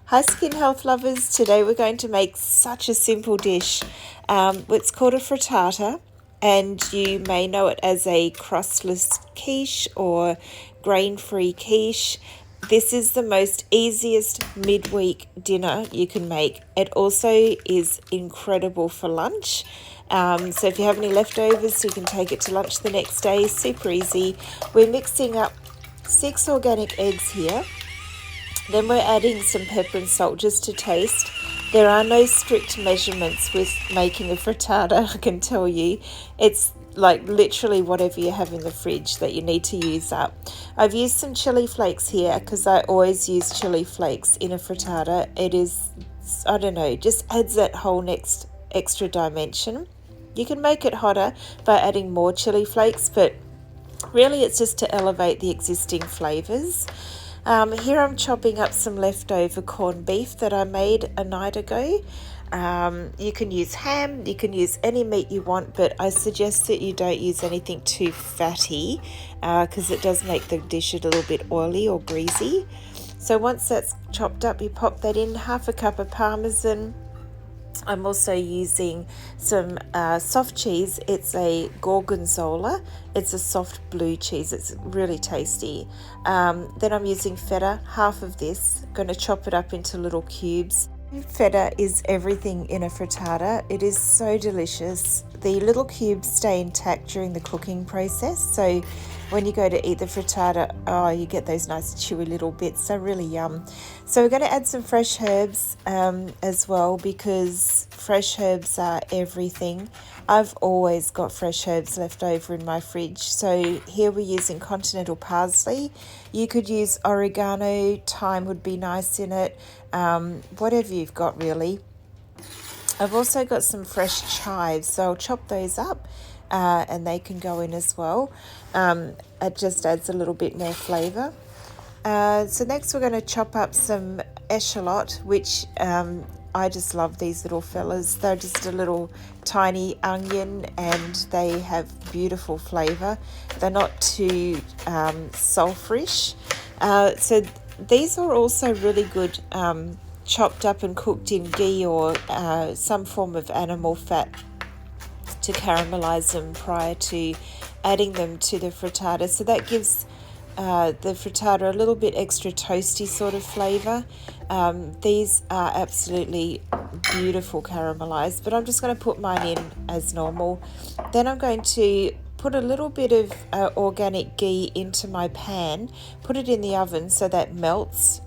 Hi skin health lovers, today we're going to make such a simple dish. It's called a frittata, and you may know it as a crustless quiche or grain-free quiche. This is the most easiest midweek dinner you can make. It also is incredible for lunch. So if you have any leftovers, you can take it to lunch the next day. Super easy. We're mixing up 6 organic eggs here. Then we're adding some pepper and salt just to taste. There are no strict measurements with making a frittata, I can tell you. It's like literally whatever you have in the fridge that you need to use up. I've used some chili flakes here because I always use chili flakes in a frittata. It is, I don't know, just adds that whole next extra dimension. You can make it hotter by adding more chili flakes, but really it's just to elevate the existing flavours. Here I'm chopping up some leftover corned beef that I made a night ago. You can use ham, you can use any meat you want, but I suggest that you don't use anything too fatty because it does make the dish a little bit oily or greasy. So once that's chopped up, you pop that in, half a cup of parmesan. I'm also using some soft cheese. It's a gorgonzola. It's a soft blue cheese. It's really tasty. Then I'm using feta, half of this. I'm going to chop it up into little cubes. Feta is everything in a frittata. It is so delicious. The little cubes stay intact during the cooking process, so when you go to eat the frittata, you get those nice chewy little bits. They're really yum. So we're going to add some fresh herbs as well, because fresh herbs are everything. I've always got fresh herbs left over in my fridge. So here we're using continental parsley. You could use oregano, thyme would be nice in it, whatever you've got really. I've also got some fresh chives, so I'll chop those up and they can go in as well. It just adds a little bit more flavour. So next we're going to chop up some echalot, which I just love these little fellas. They're just a little tiny onion and they have beautiful flavour. They're not too sulphurish. So these are also really good chopped up and cooked in ghee or some form of animal fat to caramelize them prior to adding them to the frittata. So that gives the frittata a little bit extra toasty sort of flavour. These are absolutely beautiful caramelized, but I'm just going to put mine in as normal. Then I'm going to put a little bit of organic ghee into my pan, put it in the oven so that melts.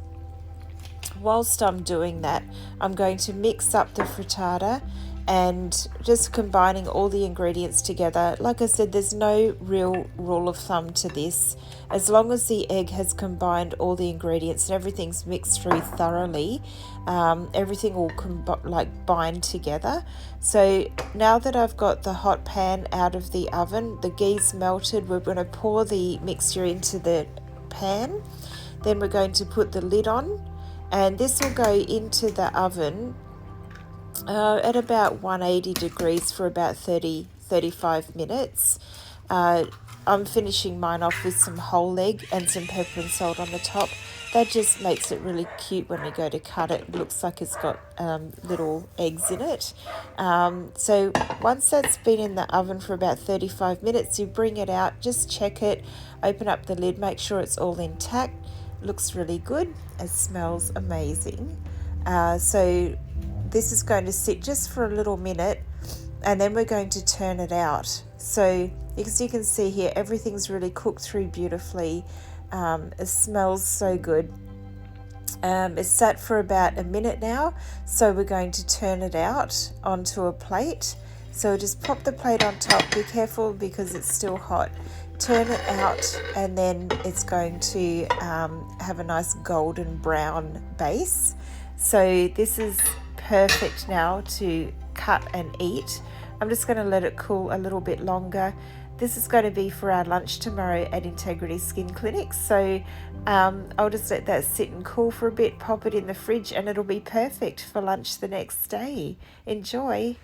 Whilst I'm doing that, I'm going to mix up the frittata and just combining all the ingredients together. Like I said, there's no real rule of thumb to this. As long as the egg has combined all the ingredients and everything's mixed through thoroughly, everything will bind together. So now that I've got the hot pan out of the oven, the ghee's melted, we're going to pour the mixture into the pan. Then we're going to put the lid on, and this will go into the oven at about 180 degrees for about 35 minutes. I'm finishing mine off with some whole egg and some pepper and salt on the top. That just makes it really cute when you go to cut it. It looks like it's got little eggs in it. So once that's been in the oven for about 35 minutes, you bring it out, just check it, open up the lid, make sure it's all intact. Looks really good. It smells amazing. So this is going to sit just for a little minute, and then we're going to turn it out. So as you can see here, everything's really cooked through beautifully. It smells so good. It's sat for about a minute now, so we're going to turn it out onto a plate. So just pop the plate on top. Be careful because it's still hot. Turn it out, and then it's going to have a nice golden brown base. So this is perfect now to cut and eat. I'm just going to let it cool a little bit longer. This is going to be for our lunch tomorrow at Integrity Skin Clinic. So I'll just let that sit and cool for a bit, pop it in the fridge, and it'll be perfect for lunch the next day. Enjoy.